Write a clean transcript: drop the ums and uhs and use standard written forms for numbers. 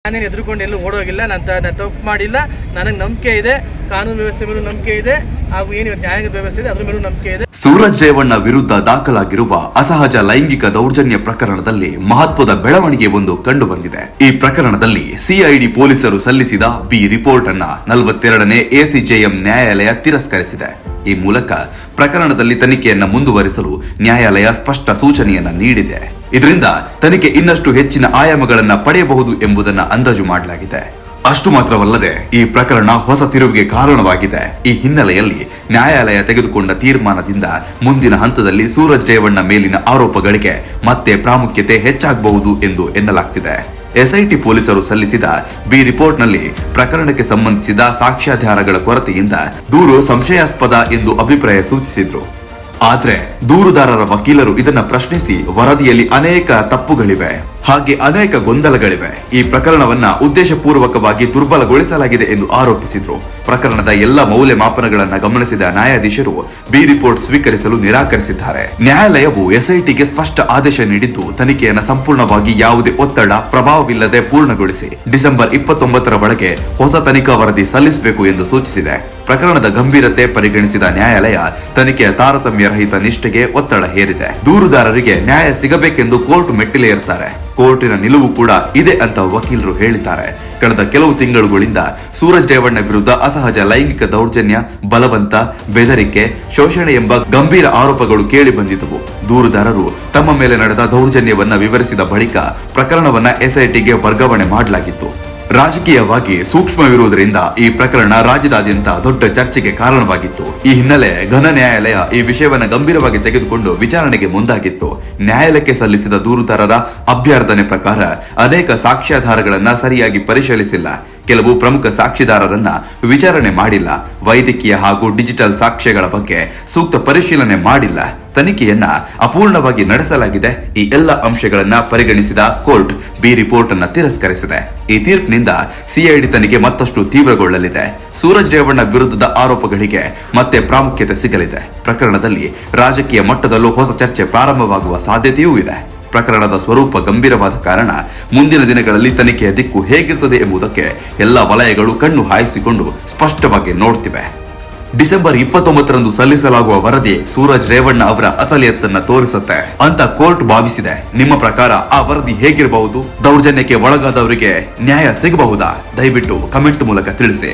ನಾನೇನು ಎದುರುಕೊಂಡು ಎಲ್ಲೂ ಓಡೋಗಿಲ್ಲ, ನಾನು ತಪ್ಪು ಮಾಡಿಲ್ಲ. ನನಗೆ ನಂಬಿಕೆ ಇದೆ, ಕಾನೂನು ವ್ಯವಸ್ಥೆ ಮೇಲೂ ನಂಬಿಕೆ ಇದೆ, ಹಾಗೂ ಏನು ನ್ಯಾಯಾಂಗ ವ್ಯವಸ್ಥೆ ಇದೆ ಅದ್ರ ಮೇಲೂ ನಂಬಿಕೆ ಇದೆ. ಸೂರಜ್ ರೇವಣ್ಣ ವಿರುದ್ಧ ದಾಖಲಾಗಿರುವ ಅಸಹಜ ಲೈಂಗಿಕ ದೌರ್ಜನ್ಯ ಪ್ರಕರಣದಲ್ಲಿ ಮಹತ್ವದ ಬೆಳವಣಿಗೆ ಒಂದು ಕಂಡು ಬಂದಿದೆ. ಈ ಪ್ರಕರಣದಲ್ಲಿ ಸಿಐಡಿ ಪೊಲೀಸರು ಸಲ್ಲಿಸಿದ ಬಿ ರಿಪೋರ್ಟ್ ಅನ್ನ 42ನೇ ಎಸಿಜೆಎಂ ನ್ಯಾಯಾಲಯ ತಿರಸ್ಕರಿಸಿದೆ. ಈ ಮೂಲಕ ಪ್ರಕರಣದಲ್ಲಿ ತನಿಖೆಯನ್ನ ಮುಂದುವರಿಸಲು ನ್ಯಾಯಾಲಯ ಸ್ಪಷ್ಟ ಸೂಚನೆಯನ್ನ ನೀಡಿದೆ. ಇದರಿಂದ ತನಿಖೆ ಇನ್ನಷ್ಟು ಹೆಚ್ಚಿನ ಆಯಾಮಗಳನ್ನ ಪಡೆಯಬಹುದು ಎಂಬುದನ್ನ ಅಂದಾಜು ಮಾಡಲಾಗಿದೆ. ಅಷ್ಟು ಮಾತ್ರವಲ್ಲದೆ ಈ ಪ್ರಕರಣ ಹೊಸ ತಿರುವಿಗೆ ಕಾರಣವಾಗಿದೆ. ಈ ಹಿನ್ನೆಲೆಯಲ್ಲಿ ನ್ಯಾಯಾಲಯ ತೆಗೆದುಕೊಂಡ ತೀರ್ಮಾನದಿಂದ ಮುಂದಿನ ಹಂತದಲ್ಲಿ ಸೂರಜ್ ರೇವಣ್ಣ ಮೇಲಿನ ಆರೋಪಗಳಿಗೆ ಮತ್ತೆ ಪ್ರಾಮುಖ್ಯತೆ ಹೆಚ್ಚಾಗಬಹುದು ಎಂದು ಎನ್ನಲಾಗ್ತಿದೆ. ಎಸ್ಐಟಿ ಪೊಲೀಸರು ಸಲ್ಲಿಸಿದ ಬಿ ರಿಪೋರ್ಟ್ನಲ್ಲಿ ಪ್ರಕರಣಕ್ಕೆ ಸಂಬಂಧಿಸಿದ ಸಾಕ್ಷ್ಯಾಧಾರಗಳ ಕೊರತೆಯಿಂದ ದೂರು ಸಂಶಯಾಸ್ಪದ ಎಂದು ಅಭಿಪ್ರಾಯ ಸೂಚಿಸಿದ್ರು. ಆದ್ರೆ ದೂರುದಾರರ ವಕೀಲರು ಇದನ್ನ ಪ್ರಶ್ನಿಸಿ ವರದಿಯಲ್ಲಿ ಅನೇಕ ತಪ್ಪುಗಳಿವೆ, ಹಾಗೆ ಅನೇಕ ಗೊಂದಲಗಳಿವೆ, ಈ ಪ್ರಕರಣವನ್ನ ಉದ್ದೇಶಪೂರ್ವಕವಾಗಿ ದುರ್ಬಲಗೊಳಿಸಲಾಗಿದೆ ಎಂದು ಆರೋಪಿಸಿದ್ರು. ಪ್ರಕರಣದ ಎಲ್ಲ ಮೌಲ್ಯಮಾಪನಗಳನ್ನ ಗಮನಿಸಿದ ನ್ಯಾಯಾಧೀಶರು ಬಿ ರಿಪೋರ್ಟ್ ಸ್ವೀಕರಿಸಲು ನಿರಾಕರಿಸಿದ್ದಾರೆ. ನ್ಯಾಯಾಲಯವು ಎಸ್ಐಟಿಗೆ ಸ್ಪಷ್ಟ ಆದೇಶ ನೀಡಿದ್ದು ತನಿಖೆಯನ್ನು ಸಂಪೂರ್ಣವಾಗಿ ಯಾವುದೇ ಒತ್ತಡ, ಪ್ರಭಾವವಿಲ್ಲದೆ ಪೂರ್ಣಗೊಳಿಸಿ ಡಿಸೆಂಬರ್ 29ರ ಒಳಗೆ ಹೊಸ ತನಿಖಾ ವರದಿ ಸಲ್ಲಿಸಬೇಕು ಎಂದು ಸೂಚಿಸಿದೆ. ಪ್ರಕರಣದ ಗಂಭೀರತೆ ಪರಿಗಣಿಸಿದ ನ್ಯಾಯಾಲಯ ತನಿಖೆಯ ತಾರತಮ್ಯ ರಹಿತ ನಿಷ್ಠೆಗೆ ಒತ್ತಡ ಹೇರಿದೆ. ದೂರುದಾರರಿಗೆ ನ್ಯಾಯ ಸಿಗಬೇಕೆಂದು ಕೋರ್ಟ್ ಮೆಟ್ಟಿಲೇರುತ್ತಾರೆ. ಕೋರ್ಟಿನ ನಿಲುವು ಕೂಡ ಇದೆ ಅಂತ ವಕೀಲರು ಹೇಳಿದ್ದಾರೆ. ಕಳೆದ ಕೆಲವು ತಿಂಗಳುಗಳಿಂದ ಸೂರಜ್ ರೇವಣ್ಣ ವಿರುದ್ಧ ಅಸಹಜ ಲೈಂಗಿಕ ದೌರ್ಜನ್ಯ, ಬಲವಂತ, ಬೆದರಿಕೆ, ಶೋಷಣೆ ಎಂಬ ಗಂಭೀರ ಆರೋಪಗಳು ಕೇಳಿ ಬಂದಿದ್ದವು. ದೂರುದಾರರು ತಮ್ಮ ಮೇಲೆ ನಡೆದ ದೌರ್ಜನ್ಯವನ್ನ ವಿವರಿಸಿದ ಬಳಿಕ ಪ್ರಕರಣವನ್ನ ಎಸ್ಐಟಿಗೆ ವರ್ಗಾವಣೆ ಮಾಡಲಾಗಿತ್ತು. ರಾಜಕೀಯವಾಗಿ ಸೂಕ್ಷ್ಮವಿರುವುದರಿಂದ ಈ ಪ್ರಕರಣ ರಾಜ್ಯದಾದ್ಯಂತ ದೊಡ್ಡ ಚರ್ಚೆಗೆ ಕಾರಣವಾಗಿತ್ತು. ಈ ಹಿನ್ನೆಲೆ ಘನ ನ್ಯಾಯಾಲಯ ಈ ವಿಷಯವನ್ನು ಗಂಭೀರವಾಗಿ ತೆಗೆದುಕೊಂಡು ವಿಚಾರಣೆಗೆ ಮುಂದಾಗಿತ್ತು. ನ್ಯಾಯಾಲಯಕ್ಕೆ ಸಲ್ಲಿಸಿದ ದೂರುದಾರರ ಅಭ್ಯರ್ಥನೆ ಪ್ರಕಾರ ಅನೇಕ ಸಾಕ್ಷ್ಯಾಧಾರಗಳನ್ನ ಸರಿಯಾಗಿ ಪರಿಶೀಲಿಸಿಲ್ಲ, ಕೆಲವು ಪ್ರಮುಖ ಸಾಕ್ಷಿದಾರರನ್ನ ವಿಚಾರಣೆ ಮಾಡಿಲ್ಲ, ವೈದ್ಯಕೀಯ ಹಾಗೂ ಡಿಜಿಟಲ್ ಸಾಕ್ಷ್ಯಗಳ ಬಗ್ಗೆ ಸೂಕ್ತ ಪರಿಶೀಲನೆ ಮಾಡಿಲ್ಲ, ತನಿಖೆಯನ್ನ ಅಪೂರ್ಣವಾಗಿ ನಡೆಸಲಾಗಿದೆ. ಈ ಎಲ್ಲ ಅಂಶಗಳನ್ನ ಪರಿಗಣಿಸಿದ ಕೋರ್ಟ್ ಬಿ ರಿಪೋರ್ಟ್ ಅನ್ನ ತಿರಸ್ಕರಿಸಿದೆ. ಈ ತೀರ್ಪಿನಿಂದ ಸಿಐಡಿ ತನಿಖೆ ಮತ್ತಷ್ಟು ತೀವ್ರಗೊಳ್ಳಲಿದೆ. ಸೂರಜ್ ರೇವಣ್ಣ ವಿರುದ್ಧದ ಆರೋಪಗಳಿಗೆ ಮತ್ತೆ ಪ್ರಾಮುಖ್ಯತೆ ಸಿಗಲಿದೆ. ಪ್ರಕರಣದಲ್ಲಿ ರಾಜಕೀಯ ಮಟ್ಟದಲ್ಲೂ ಹೊಸ ಚರ್ಚೆ ಪ್ರಾರಂಭವಾಗುವ ಸಾಧ್ಯತೆಯೂ ಇದೆ. ಪ್ರಕರಣದ ಸ್ವರೂಪ ಗಂಭೀರವಾದ ಕಾರಣ ಮುಂದಿನ ದಿನಗಳಲ್ಲಿ ತನಿಖೆಯ ದಿಕ್ಕು ಹೇಗಿರುತ್ತದೆ ಎಂಬುದಕ್ಕೆ ಎಲ್ಲ ವಲಯಗಳು ಕಣ್ಣು ಹಾಯಿಸಿಕೊಂಡು ಸ್ಪಷ್ಟವಾಗಿ ನೋಡ್ತಿವೆ. ಡಿಸೆಂಬರ್ 29ರಂದು ಸಲ್ಲಿಸಲಾಗುವ ವರದಿ ಸೂರಜ್ ರೇವಣ್ಣ ಅವರ ಅಸಲಿಯತ್ತನ್ನ ತೋರಿಸುತ್ತೆ ಅಂತ ಕೋರ್ಟ್ ಭಾವಿಸಿದೆ. ನಿಮ್ಮ ಪ್ರಕಾರ ಆ ವರದಿ ಹೇಗಿರಬಹುದು? ದೌರ್ಜನ್ಯಕ್ಕೆ ಒಳಗಾದವರಿಗೆ ನ್ಯಾಯ ಸಿಗಬಹುದಾ? ದಯವಿಟ್ಟು ಕಮೆಂಟ್ ಮೂಲಕ ತಿಳಿಸಿ.